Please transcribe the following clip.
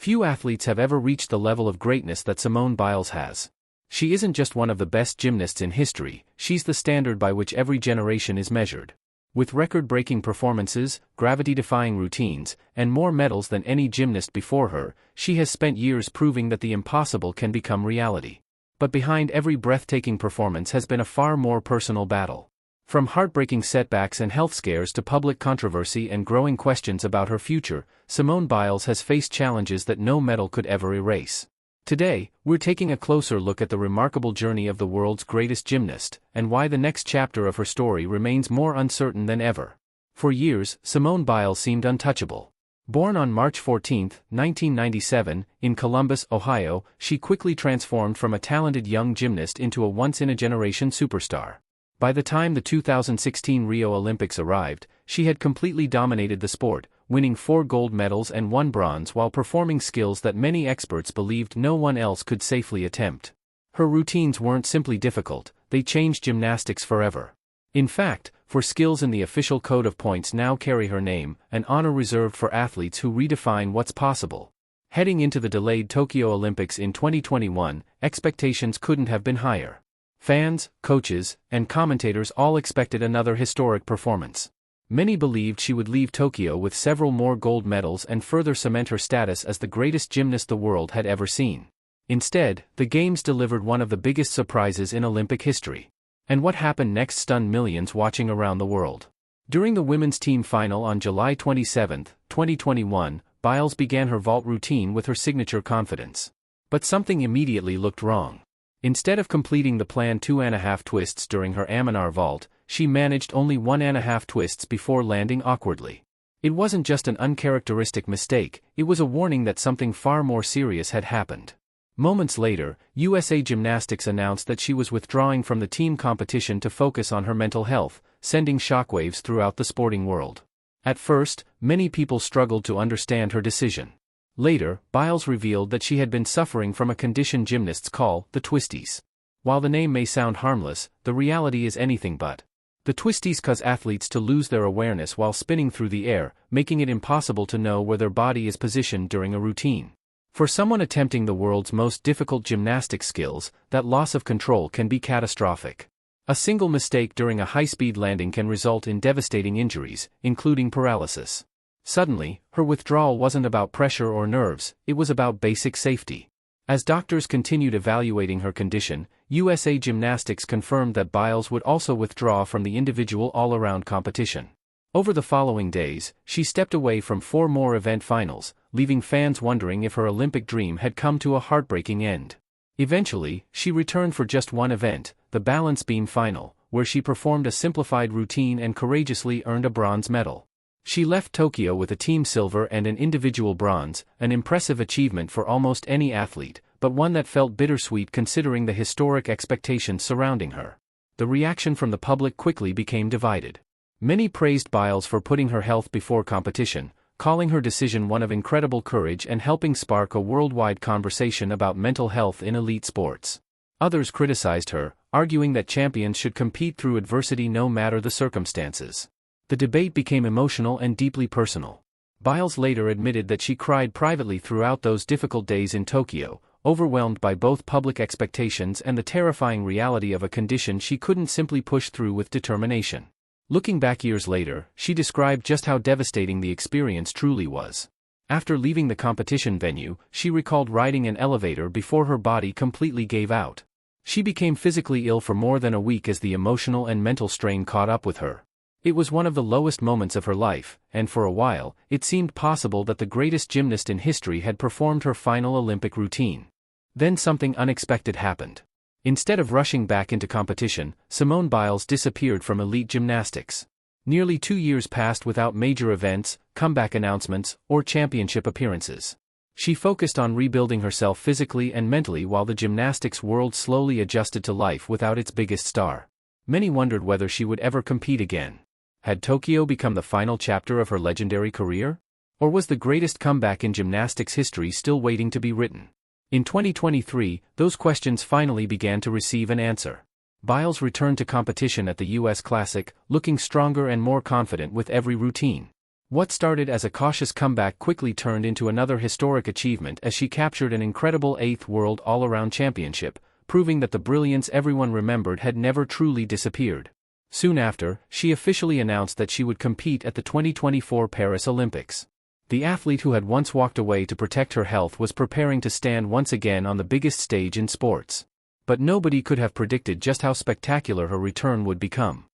Few athletes have ever reached the level of greatness that Simone Biles has. She isn't just one of the best gymnasts in history, she's the standard by which every generation is measured. With record-breaking performances, gravity-defying routines, and more medals than any gymnast before her, she has spent years proving that the impossible can become reality. But behind every breathtaking performance has been a far more personal battle. From heartbreaking setbacks and health scares to public controversy and growing questions about her future, Simone Biles has faced challenges that no medal could ever erase. Today, we're taking a closer look at the remarkable journey of the world's greatest gymnast, and why the next chapter of her story remains more uncertain than ever. For years, Simone Biles seemed untouchable. Born on March 14, 1997, in Columbus, Ohio, she quickly transformed from a talented young gymnast into a once-in-a-generation superstar. By the time the 2016 Rio Olympics arrived, she had completely dominated the sport, winning 4 gold medals and 1 bronze while performing skills that many experts believed no one else could safely attempt. Her routines weren't simply difficult, they changed gymnastics forever. In fact, for skills in the official code of points now carry her name, an honor reserved for athletes who redefine what's possible. Heading into the delayed Tokyo Olympics in 2021, expectations couldn't have been higher. Fans, coaches, and commentators all expected another historic performance. Many believed she would leave Tokyo with several more gold medals and further cement her status as the greatest gymnast the world had ever seen. Instead, the Games delivered one of the biggest surprises in Olympic history. And what happened next stunned millions watching around the world. During the women's team final on July 27, 2021, Biles began her vault routine with her signature confidence. But something immediately looked wrong. Instead of completing the planned 2.5 twists during her Aminar vault, she managed only 1.5 twists before landing awkwardly. It wasn't just an uncharacteristic mistake, it was a warning that something far more serious had happened. Moments later, USA Gymnastics announced that she was withdrawing from the team competition to focus on her mental health, sending shockwaves throughout the sporting world. At first, many people struggled to understand her decision. Later, Biles revealed that she had been suffering from a condition gymnasts call the twisties. While the name may sound harmless, the reality is anything but. The twisties cause athletes to lose their awareness while spinning through the air, making it impossible to know where their body is positioned during a routine. For someone attempting the world's most difficult gymnastic skills, that loss of control can be catastrophic. A single mistake during a high-speed landing can result in devastating injuries, including paralysis. Suddenly, her withdrawal wasn't about pressure or nerves, it was about basic safety. As doctors continued evaluating her condition, USA Gymnastics confirmed that Biles would also withdraw from the individual all-around competition. Over the following days, she stepped away from 4 more event finals, leaving fans wondering if her Olympic dream had come to a heartbreaking end. Eventually, she returned for just one event, the balance beam final, where she performed a simplified routine and courageously earned a bronze medal. She left Tokyo with a team silver and an individual bronze, an impressive achievement for almost any athlete, but one that felt bittersweet considering the historic expectations surrounding her. The reaction from the public quickly became divided. Many praised Biles for putting her health before competition, calling her decision one of incredible courage and helping spark a worldwide conversation about mental health in elite sports. Others criticized her, arguing that champions should compete through adversity no matter the circumstances. The debate became emotional and deeply personal. Biles later admitted that she cried privately throughout those difficult days in Tokyo, overwhelmed by both public expectations and the terrifying reality of a condition she couldn't simply push through with determination. Looking back years later, she described just how devastating the experience truly was. After leaving the competition venue, she recalled riding an elevator before her body completely gave out. She became physically ill for more than a week as the emotional and mental strain caught up with her. It was one of the lowest moments of her life, and for a while, it seemed possible that the greatest gymnast in history had performed her final Olympic routine. Then something unexpected happened. Instead of rushing back into competition, Simone Biles disappeared from elite gymnastics. Nearly 2 years passed without major events, comeback announcements, or championship appearances. She focused on rebuilding herself physically and mentally while the gymnastics world slowly adjusted to life without its biggest star. Many wondered whether she would ever compete again. Had Tokyo become the final chapter of her legendary career? Or was the greatest comeback in gymnastics history still waiting to be written? In 2023, those questions finally began to receive an answer. Biles returned to competition at the US Classic, looking stronger and more confident with every routine. What started as a cautious comeback quickly turned into another historic achievement as she captured an incredible 8th World All-Around Championship, proving that the brilliance everyone remembered had never truly disappeared. Soon after, she officially announced that she would compete at the 2024 Paris Olympics. The athlete who had once walked away to protect her health was preparing to stand once again on the biggest stage in sports. But nobody could have predicted just how spectacular her return would become.